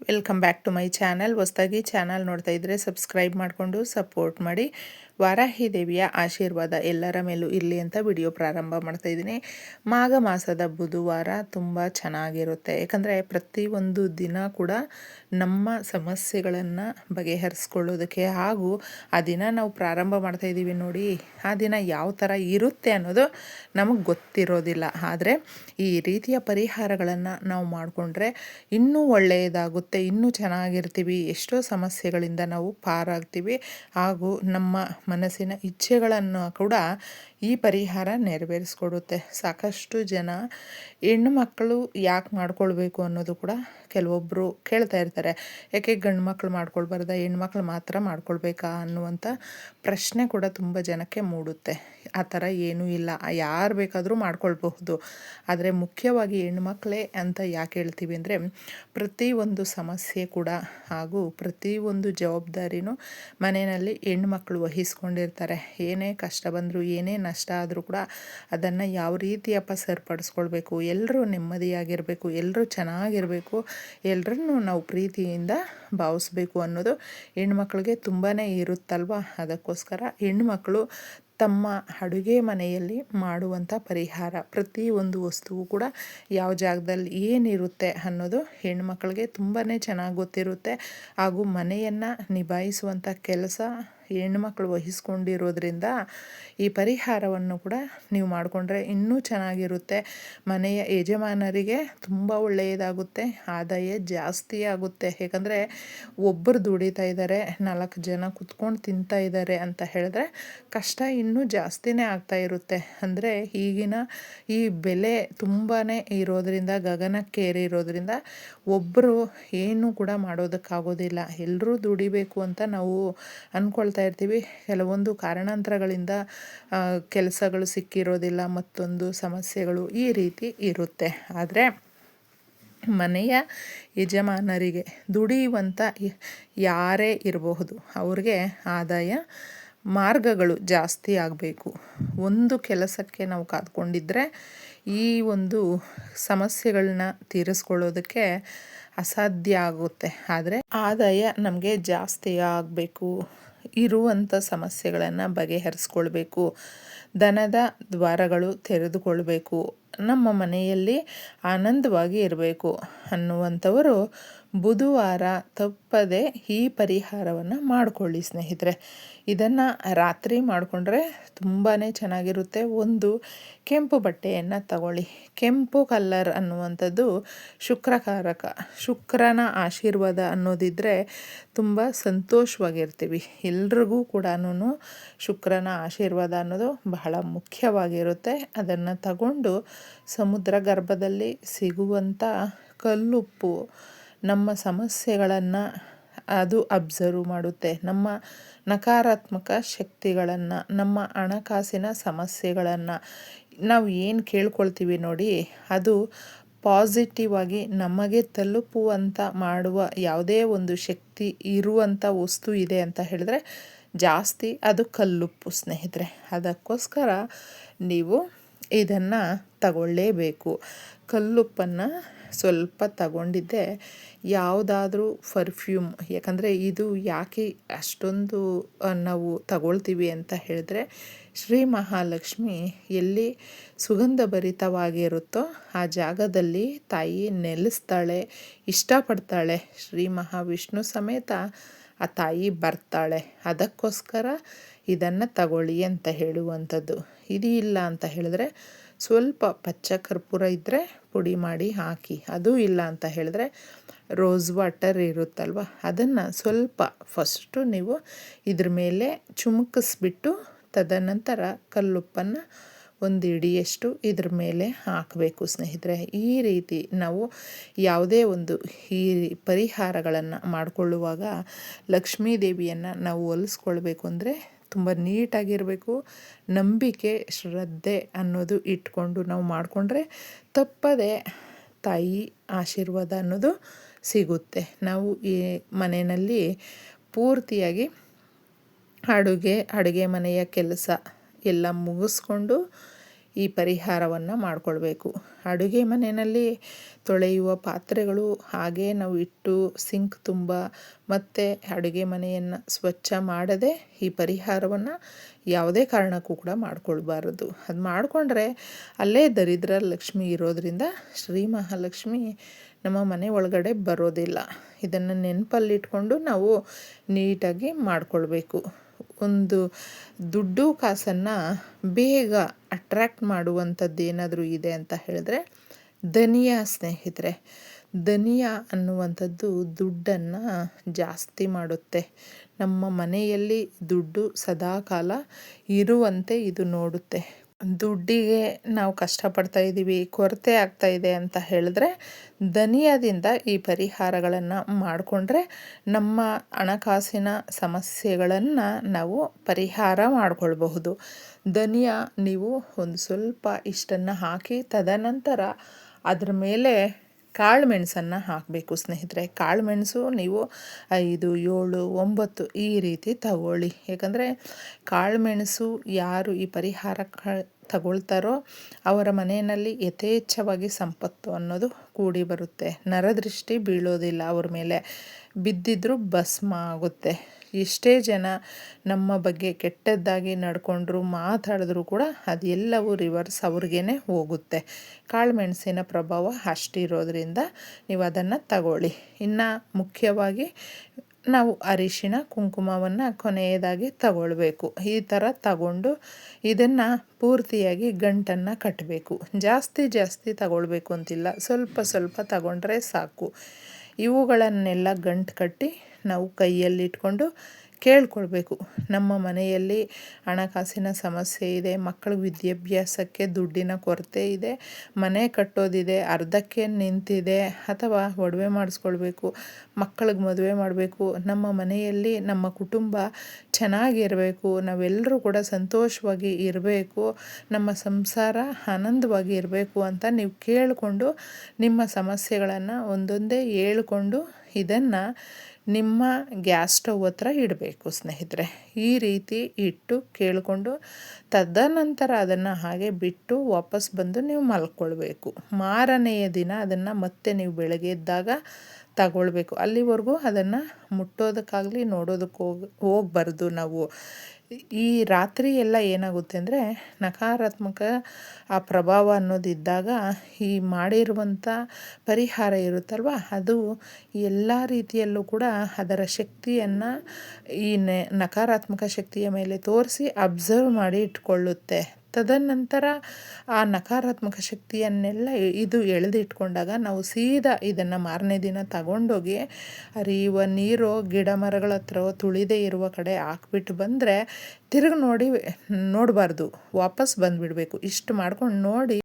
Welcome back to my channel. ಹೊಸದಾಗಿ channel ನೋಡ್ತಾ ಇದ್ದರೆ ಸಬ್ಸ್ಕ್ರೈಬ್ ಮಾಡಿಕೊಂಡು ಸಪೋರ್ಟ್ ಮಾಡಿ. ವಾರಾಹಿ ದೇವಿಯ ಆಶೀರ್ವಾದ ಎಲ್ಲರ ಮೇಲೂ ಇರಲಿ ಅಂತ ವಿಡಿಯೋ ಪ್ರಾರಂಭ ಮಾಡ್ತಾ ಇದ್ದೀನಿ. ಮಾಘ ಮಾಸದ ಬುಧವಾರ ತುಂಬ ಚೆನ್ನಾಗಿರುತ್ತೆ. ಯಾಕಂದರೆ ಪ್ರತಿಯೊಂದು ದಿನ ಕೂಡ ನಮ್ಮ ಸಮಸ್ಯೆಗಳನ್ನು ಬಗೆಹರಿಸ್ಕೊಳ್ಳೋದಕ್ಕೆ ಹಾಗೂ ಆ ದಿನ ನಾವು ಪ್ರಾರಂಭ ಮಾಡ್ತಾ ಇದ್ದೀವಿ ನೋಡಿ, ಆ ದಿನ ಯಾವ ಥರ ಇರುತ್ತೆ ಅನ್ನೋದು ನಮಗೆ ಗೊತ್ತಿರೋದಿಲ್ಲ. ಆದರೆ ಈ ರೀತಿಯ ಪರಿಹಾರಗಳನ್ನು ನಾವು ಮಾಡಿಕೊಂಡ್ರೆ ಇನ್ನೂ ಒಳ್ಳೆಯದಾಗುತ್ತೆ, ಇನ್ನೂ ಚೆನ್ನಾಗಿರ್ತೀವಿ. ಎಷ್ಟೋ ಸಮಸ್ಯೆಗಳಿಂದ ನಾವು ಪಾರಾಗ್ತೀವಿ ಹಾಗೂ ನಮ್ಮ ಮನಸ್ಸಿನ ಇಚ್ಛೆಗಳನ್ನು ಕೂಡ ಈ ಪರಿಹಾರ ನೆರವೇರಿಸ್ಕೊಡುತ್ತೆ. ಸಾಕಷ್ಟು ಜನ ಹೆಣ್ಣು ಮಕ್ಕಳು ಯಾಕೆ ಮಾಡ್ಕೊಳ್ಬೇಕು ಅನ್ನೋದು ಕೂಡ ಕೆಲವೊಬ್ಬರು ಕೇಳ್ತಾ ಇರ್ತಾರೆ. ಯಾಕೆ ಗಂಡು ಮಕ್ಕಳು ಮಾಡ್ಕೊಳ್ಬಾರ್ದ, ಹೆಣ್ಮಕ್ಳು ಮಾತ್ರ ಮಾಡ್ಕೊಳ್ಬೇಕಾ ಅನ್ನುವಂಥ ಪ್ರಶ್ನೆ ಕೂಡ ತುಂಬ ಜನಕ್ಕೆ ಮೂಡುತ್ತೆ. ಆ ಥರ ಏನೂ ಇಲ್ಲ, ಯಾರು ಬೇಕಾದರೂ ಮಾಡ್ಕೊಳ್ಬಹುದು. ಆದರೆ ಮುಖ್ಯವಾಗಿ ಹೆಣ್ಮಕ್ಳೇ ಅಂತ ಯಾಕೆ ಹೇಳ್ತೀವಿ ಅಂದರೆ, ಪ್ರತಿಯೊಂದು ಸಮಸ್ಯೆ ಕೂಡ ಹಾಗೂ ಪ್ರತಿಯೊಂದು ಜವಾಬ್ದಾರಿನೂ ಮನೆಯಲ್ಲಿ ಹೆಣ್ಮಕ್ಳು ವಹಿಸ್ಕೊಂಡಿರ್ತಾರೆ. ಏನೇ ಕಷ್ಟ ಬಂದರೂ ಏನೇ ನಷ್ಟ ಆದರೂ ಕೂಡ ಅದನ್ನು ಯಾವ ರೀತಿಯಪ್ಪ ಸರಿಪಡಿಸ್ಕೊಳ್ಬೇಕು, ಎಲ್ಲರೂ ನೆಮ್ಮದಿಯಾಗಿರಬೇಕು, ಎಲ್ಲರೂ ಚೆನ್ನಾಗಿರಬೇಕು, ಎಲ್ಲರನ್ನೂ ನಾವು ಪ್ರೀತಿಯಿಂದ ಭಾವಿಸ್ಬೇಕು ಅನ್ನೋದು ಹೆಣ್ಮಕ್ಳಿಗೆ ತುಂಬಾ ಇರುತ್ತಲ್ವ. ಅದಕ್ಕೋಸ್ಕರ ಹೆಣ್ಮಕ್ಳು ತಮ್ಮ ಅಡುಗೆ ಮನೆಯಲ್ಲಿ ಮಾಡುವಂಥ ಪರಿಹಾರ, ಪ್ರತಿಯೊಂದು ವಸ್ತುವು ಕೂಡ ಯಾವ ಜಾಗದಲ್ಲಿ ಏನಿರುತ್ತೆ ಅನ್ನೋದು ಹೆಣ್ಮಕ್ಳಿಗೆ ತುಂಬಾ ಚೆನ್ನಾಗಿ ಗೊತ್ತಿರುತ್ತೆ. ಹಾಗೂ ಮನೆಯನ್ನು ನಿಭಾಯಿಸುವಂಥ ಕೆಲಸ ಹೆಣ್ಮಕ್ಳು ವಹಿಸ್ಕೊಂಡಿರೋದ್ರಿಂದ ಈ ಪರಿಹಾರವನ್ನು ಕೂಡ ನೀವು ಮಾಡಿಕೊಂಡ್ರೆ ಇನ್ನೂ ಚೆನ್ನಾಗಿರುತ್ತೆ. ಮನೆಯ ಯಜಮಾನರಿಗೆ ತುಂಬ ಒಳ್ಳೆಯದಾಗುತ್ತೆ, ಆದಾಯ ಜಾಸ್ತಿ ಆಗುತ್ತೆ. ಯಾಕಂದರೆ ಒಬ್ಬರು ದುಡಿತಾ ಇದ್ದಾರೆ, 4 ಜನ ಕುತ್ಕೊಂಡು ತಿಂತಾ ಇದ್ದಾರೆ ಅಂತ ಹೇಳಿದ್ರೆ ಕಷ್ಟ ಇನ್ನೂ ಜಾಸ್ತಿನೇ ಆಗ್ತಾ ಇರುತ್ತೆ. ಅಂದರೆ ಈಗಿನ ಈ ಬೆಲೆ ತುಂಬಾ ಇರೋದರಿಂದ, ಗಗನಕ್ಕೇರಿರೋದ್ರಿಂದ ಒಬ್ಬರು ಏನೂ ಕೂಡ ಮಾಡೋದಕ್ಕಾಗೋದಿಲ್ಲ. ಎಲ್ಲರೂ ದುಡಿಬೇಕು ಅಂತ ನಾವು ಅಂದ್ಕೊಳ್ತಾ ಇರ್ತೀವಿ. ಕೆಲವೊಂದು ಕಾರಣಾಂತರಗಳಿಂದ ಕೆಲಸಗಳು ಸಿಕ್ಕಿರೋದಿಲ್ಲ, ಮತ್ತೊಂದು ಸಮಸ್ಯೆಗಳು ಈ ರೀತಿ ಇರುತ್ತೆ. ಆದರೆ ಮನೆಯ ಯಜಮಾನರಿಗೆ, ದುಡಿಯುವಂಥ ಯಾರೇ ಇರಬಹುದು, ಅವ್ರಿಗೆ ಆದಾಯ ಮಾರ್ಗಗಳು ಜಾಸ್ತಿ ಆಗಬೇಕು. ಒಂದು ಕೆಲಸಕ್ಕೆ ನಾವು ಕಾದ್ಕೊಂಡಿದ್ದರೆ ಈ ಒಂದು ಸಮಸ್ಯೆಗಳನ್ನ ತೀರಿಸ್ಕೊಳ್ಳೋದಕ್ಕೆ ಅಸಾಧ್ಯ ಆಗುತ್ತೆ. ಆದರೆ ಆದಾಯ ನಮಗೆ ಜಾಸ್ತಿ ಆಗಬೇಕು, ಇರುವಂಥ ಸಮಸ್ಯೆಗಳನ್ನು ಬಗೆಹರಿಸ್ಕೊಳ್ಬೇಕು, ಧನದ ದ್ವಾರಗಳು ತೆರೆದುಕೊಳ್ಬೇಕು, ನಮ್ಮ ಮನೆಯಲ್ಲಿ ಆನಂದವಾಗಿ ಇರಬೇಕು ಅನ್ನುವಂಥವರು ಬುಧವಾರ ತಪ್ಪದೆ ಈ ಪರಿಹಾರವನ್ನು ಮಾಡಿಕೊಳ್ಳಿ ಸ್ನೇಹಿತರೆ. ಇದನ್ನು ರಾತ್ರಿ ಮಾಡಿಕೊಂಡ್ರೆ ತುಂಬಾ ಚೆನ್ನಾಗಿರುತ್ತೆ. ಒಂದು ಕೆಂಪು ಬಟ್ಟೆಯನ್ನು ತಗೊಳ್ಳಿ. ಕೆಂಪು ಕಲ್ಲರ್ ಅನ್ನುವಂಥದ್ದು ಶುಕ್ರಕಾರಕ, ಶುಕ್ರನ ಆಶೀರ್ವಾದ ಅನ್ನೋದಿದ್ದರೆ ತುಂಬ ಸಂತೋಷವಾಗಿರ್ತೀವಿ. ಎಲ್ರಿಗೂ ಕೂಡ ಶುಕ್ರನ ಆಶೀರ್ವಾದ ಅನ್ನೋದು ಬಹಳ ಮುಖ್ಯವಾಗಿರುತ್ತೆ. ಅದನ್ನು ತಗೊಂಡು ಸಮುದ್ರ ಗರ್ಭದಲ್ಲಿ ಸಿಗುವಂಥ ಕಲ್ಲುಪ್ಪು ನಮ್ಮ ಸಮಸ್ಯೆಗಳನ್ನು ಅದು ಅಬ್ಸರ್ವ್ ಮಾಡುತ್ತೆ. ನಮ್ಮ ನಕಾರಾತ್ಮಕ ಶಕ್ತಿಗಳನ್ನು, ನಮ್ಮ ಹಣಕಾಸಿನ ಸಮಸ್ಯೆಗಳನ್ನು ನಾವು ಏನು ಕೇಳ್ಕೊಳ್ತೀವಿ ನೋಡಿ, ಅದು ಪಾಸಿಟಿವ್ ಆಗಿ ನಮಗೆ ತಲುಪುವಂಥ ಮಾಡುವ ಯಾವುದೇ ಒಂದು ಶಕ್ತಿ ಇರುವಂಥ ವಸ್ತು ಇದೆ ಅಂತ ಹೇಳಿದ್ರೆ ಜಾಸ್ತಿ ಅದು ಕಲ್ಲುಪ್ಪು ಸ್ನೇಹಿತರೆ. ಅದಕ್ಕೋಸ್ಕರ ನೀವು ಇದನ್ನು ತಗೊಳ್ಳೇಬೇಕು. ಕಲ್ಲುಪ್ಪನ್ನು ಸ್ವಲ್ಪ ತಗೊಂಡಿದ್ದೆ ಯಾವುದಾದ್ರೂ ಪರ್ಫ್ಯೂಮ್. ಯಾಕಂದರೆ ಇದು ಯಾಕೆ ಅಷ್ಟೊಂದು ನಾವು ತಗೊಳ್ತೀವಿ ಅಂತ ಹೇಳಿದ್ರೆ, ಶ್ರೀ ಮಹಾಲಕ್ಷ್ಮಿ ಎಲ್ಲಿ ಸುಗಂಧಭರಿತವಾಗಿರುತ್ತೋ ಆ ಜಾಗದಲ್ಲಿ ತಾಯಿ ನೆಲೆಸ್ತಾಳೆ, ಇಷ್ಟಪಡ್ತಾಳೆ. ಶ್ರೀ ಮಹಾವಿಷ್ಣು ಸಮೇತ ಆ ತಾಯಿ ಬರ್ತಾಳೆ. ಅದಕ್ಕೋಸ್ಕರ ಇದನ್ನು ತಗೊಳ್ಳಿ ಅಂತ ಹೇಳುವಂಥದ್ದು. ಇದು ಇಲ್ಲ ಅಂತ ಹೇಳಿದ್ರೆ ಸ್ವಲ್ಪ ಪಚ್ಚ ಕರ್ಪೂರ ಇದ್ದರೆ ಪುಡಿ ಮಾಡಿ ಹಾಕಿ. ಅದು ಇಲ್ಲ ಅಂತ ಹೇಳಿದ್ರೆ ರೋಸ್ ವಾಟರ್ ಇರುತ್ತಲ್ವ, ಅದನ್ನು ಸ್ವಲ್ಪ ಫಸ್ಟು ನೀವು ಇದ್ರ ಮೇಲೆ ಚಿಮುಕಿಸ್ಬಿಟ್ಟು ತದನಂತರ ಕಲ್ಲುಪ್ಪನ್ನು ಒಂದು ಹಿಡಿಯಷ್ಟು ಇದ್ರ ಮೇಲೆ ಹಾಕಬೇಕು ಸ್ನೇಹಿತರೆ. ಈ ರೀತಿ ನಾವು ಯಾವುದೇ ಒಂದು ಈ ಪರಿಹಾರಗಳನ್ನು ಮಾಡಿಕೊಳ್ಳುವಾಗ ಲಕ್ಷ್ಮೀ ದೇವಿಯನ್ನು ನಾವು ಒಲಿಸ್ಕೊಳ್ಬೇಕು ಅಂದರೆ ತುಂಬ ನೀಟಾಗಿರಬೇಕು. ನಂಬಿಕೆ, ಶ್ರದ್ಧೆ ಅನ್ನೋದು ಇಟ್ಕೊಂಡು ನಾವು ಮಾಡಿಕೊಂಡ್ರೆ ತಪ್ಪದೆ ತಾಯಿ ಆಶೀರ್ವಾದ ಅನ್ನೋದು ಸಿಗುತ್ತೆ. ನಾವು ಈ ಮನೆಯಲ್ಲಿ ಪೂರ್ತಿಯಾಗಿ ಅಡುಗೆ ಮನೆಯ ಕೆಲಸ ಎಲ್ಲ ಮುಗಿಸ್ಕೊಂಡು ಈ ಪರಿಹಾರವನ್ನು ಮಾಡಿಕೊಳ್ಬೇಕು. ಅಡುಗೆ ಮನೆಯಲ್ಲಿ ತೊಳೆಯುವ ಪಾತ್ರೆಗಳು ಹಾಗೇ ನಾವು ಇಟ್ಟು ಸಿಂಕ್ ತುಂಬ ಮತ್ತು ಅಡುಗೆ ಮನೆಯನ್ನು ಸ್ವಚ್ಛ ಮಾಡದೆ ಈ ಪರಿಹಾರವನ್ನು ಯಾವುದೇ ಕಾರಣಕ್ಕೂ ಕೂಡ ಮಾಡಿಕೊಳ್ಬಾರದು. ಅದು ಮಾಡಿಕೊಂಡ್ರೆ ಅಲ್ಲೇ ದರಿದ್ರ ಲಕ್ಷ್ಮಿ ಇರೋದರಿಂದ ಶ್ರೀ ಮಹಾಲಕ್ಷ್ಮಿ ನಮ್ಮ ಮನೆ ಒಳಗಡೆ ಬರೋದಿಲ್ಲ. ಇದನ್ನು ನೆನಪಲ್ಲಿಟ್ಕೊಂಡು ನಾವು ನೀಟಾಗಿ ಮಾಡಿಕೊಳ್ಬೇಕು. ಒಂದು ದುಡ್ಡು ಕಾಸನ್ನು ಬೇಗ ಅಟ್ರ್ಯಾಕ್ಟ್ ಮಾಡುವಂಥದ್ದು ಏನಾದರೂ ಇದೆ ಅಂತ ಹೇಳಿದ್ರೆ ಧನಿಯಾ ಸ್ನೇಹಿತರೆ. ಧನಿಯಾ ಅನ್ನುವಂಥದ್ದು ದುಡ್ಡನ್ನು ಜಾಸ್ತಿ ಮಾಡುತ್ತೆ. ನಮ್ಮ ಮನೆಯಲ್ಲಿ ದುಡ್ಡು ಸದಾಕಾಲ ಇರುವಂತೆ ಇದು ನೋಡುತ್ತೆ. ದುಡ್ಡಿಗೆ ನಾವು ಕಷ್ಟಪಡ್ತಾ ಇದ್ದೀವಿ, ಕೊರತೆ ಆಗ್ತಾ ಇದೆ ಅಂತ ಹೇಳಿದ್ರೆ ಧನಿಯಾದಿಂದ ಈ ಪರಿಹಾರಗಳನ್ನು ಮಾಡಿಕೊಂಡ್ರೆ ನಮ್ಮ ಹಣಕಾಸಿನ ಸಮಸ್ಯೆಗಳನ್ನು ನಾವು ಪರಿಹಾರ ಮಾಡಿಕೊಳ್ಬಹುದು. ಧನಿಯಾ ನೀವು ಒಂದು ಸ್ವಲ್ಪ ಇಷ್ಟನ್ನು ಹಾಕಿ ತದನಂತರ ಅದ್ರ ಮೇಲೆ ಕಾಳು ಮೆಣಸನ್ನು ಹಾಕಬೇಕು ಸ್ನೇಹಿತರೆ. ಕಾಳು ಮೆಣಸು ನೀವು 5, 7, 9 ಈ ರೀತಿ ತಗೊಳ್ಳಿ. ಯಾಕಂದರೆ ಕಾಳು ಮೆಣಸು ಯಾರು ಈ ಪರಿಹಾರ ತಗೊಳ್ತಾರೋ ಅವರ ಮನೆಯಲ್ಲಿ ಯಥೇಚ್ಛವಾಗಿ ಸಂಪತ್ತು ಅನ್ನೋದು ಕೂಡಿ ಬರುತ್ತೆ. ನರದೃಷ್ಟಿ ಬೀಳೋದಿಲ್ಲ, ಅವ್ರ ಮೇಲೆ ಬಿದ್ದಿದ್ರೂ ಭಸ್ಮ ಆಗುತ್ತೆ. ಎಷ್ಟೇ ಜನ ನಮ್ಮ ಬಗ್ಗೆ ಕೆಟ್ಟದ್ದಾಗಿ ನಡ್ಕೊಂಡ್ರು ಮಾತಾಡಿದ್ರು ಕೂಡ ಅದೆಲ್ಲವೂ ರಿವರ್ಸ್ ಅವ್ರಿಗೇ ಹೋಗುತ್ತೆ. ಕಾಳು ಮೆಣಸಿನ ಪ್ರಭಾವ ಅಷ್ಟಿರೋದ್ರಿಂದ ನೀವು ಅದನ್ನು ತಗೊಳ್ಳಿ. ಇನ್ನು ಮುಖ್ಯವಾಗಿ ನಾವು ಅರಿಶಿಣ ಕುಂಕುಮವನ್ನು ಕೊನೆಯದಾಗಿ ತಗೊಳ್ಬೇಕು. ಈ ಥರ ತಗೊಂಡು ಇದನ್ನು ಪೂರ್ತಿಯಾಗಿ ಗಂಟನ್ನು ಕಟ್ಟಬೇಕು. ಜಾಸ್ತಿ ತಗೊಳ್ಬೇಕು ಅಂತಿಲ್ಲ, ಸ್ವಲ್ಪ ಸ್ವಲ್ಪ ತಗೊಂಡ್ರೆ ಸಾಕು. ಇವುಗಳನ್ನೆಲ್ಲ ಗಂಟು ಕಟ್ಟಿ ನಾವು ಕೈಯಲ್ಲಿಟ್ಕೊಂಡು ಕೇಳ್ಕೊಳ್ಬೇಕು. ನಮ್ಮ ಮನೆಯಲ್ಲಿ ಹಣಕಾಸಿನ ಸಮಸ್ಯೆ ಇದೆ, ಮಕ್ಕಳ ವಿದ್ಯಾಭ್ಯಾಸಕ್ಕೆ ದುಡ್ಡಿನ ಕೊರತೆ ಇದೆ, ಮನೆ ಕಟ್ಟೋದಿದೆ ಅರ್ಧಕ್ಕೆ ನಿಂತಿದೆ, ಅಥವಾ ಒಡವೆ ಮಾಡಿಸ್ಕೊಳ್ಬೇಕು, ಮಕ್ಕಳಿಗೆ ಮದುವೆ ಮಾಡಬೇಕು, ನಮ್ಮ ಮನೆಯಲ್ಲಿ ನಮ್ಮ ಕುಟುಂಬ ಚೆನ್ನಾಗಿರಬೇಕು, ನಾವೆಲ್ಲರೂ ಕೂಡ ಸಂತೋಷವಾಗಿ ಇರಬೇಕು, ನಮ್ಮ ಸಂಸಾರ ಆನಂದವಾಗಿ ಇರಬೇಕು ಅಂತ ನೀವು ಕೇಳಿಕೊಂಡು ನಿಮ್ಮ ಸಮಸ್ಯೆಗಳನ್ನು ಒಂದೊಂದೇ ಹೇಳ್ಕೊಂಡು ಇದನ್ನು ನಿಮ್ಮ ಗ್ಯಾಸ್ ಸ್ಟವ್ ಹತ್ರ ಇಡಬೇಕು ಸ್ನೇಹಿತರೆ. ಈ ರೀತಿ ಇಟ್ಟು ಕೇಳಿಕೊಂಡು ತದನಂತರ ಅದನ್ನು ಹಾಗೆ ಬಿಟ್ಟು ವಾಪಸ್ ಬಂದು ನೀವು ಮಲ್ಕೊಳ್ಬೇಕು. ಮಾರನೆಯ ದಿನ ಅದನ್ನು ಮತ್ತೆ ನೀವು ಬೆಳಗ್ಗೆ ಎದ್ದಾಗ ತಗೊಳ್ಬೇಕು. ಅಲ್ಲಿವರೆಗೂ ಅದನ್ನು ಮುಟ್ಟೋದಕ್ಕಾಗಲಿ ನೋಡೋದಕ್ಕೆ ಹೋಗಬಾರ್ದು ನಾವು. ಈ ರಾತ್ರಿ ಎಲ್ಲ ಏನಾಗುತ್ತೆ ಅಂದರೆ ನಕಾರಾತ್ಮಕ ಆ ಪ್ರಭಾವ ಅನ್ನೋದಿದ್ದಾಗ ಈ ಮಾಡಿರುವಂಥ ಪರಿಹಾರ ಇರುತ್ತಲ್ವ ಅದು ಎಲ್ಲ ರೀತಿಯಲ್ಲೂ ಕೂಡ ಅದರ ಶಕ್ತಿಯನ್ನು ಈ ನಕಾರಾತ್ಮಕ ಶಕ್ತಿಯ ಮೇಲೆ ತೋರಿಸಿ ಅಬ್ಸರ್ವ್ ಮಾಡಿ ಇಟ್ಕೊಳ್ಳುತ್ತೆ. ತದನಂತರ ಆ ನಕಾರಾತ್ಮಕ ಶಕ್ತಿಯನ್ನೆಲ್ಲ ಇದು ಎಳೆದಿಟ್ಕೊಂಡಾಗ ನಾವು ಸೀದಾ ಇದನ್ನು ಮಾರನೇ ದಿನ ತಗೊಂಡೋಗಿ ಹರಿಯುವ ನೀರು ಗಿಡ ಮರಗಳ ಹತ್ರ ತುಳಿದೇ ಇರುವ ಕಡೆ ಹಾಕ್ಬಿಟ್ಟು ಬಂದರೆ ತಿರುಗಿ ನೋಡಬಾರ್ದು, ವಾಪಸ್ ಬಂದುಬಿಡಬೇಕು. ಇಷ್ಟು ಮಾಡ್ಕೊಂಡು ನೋಡಿ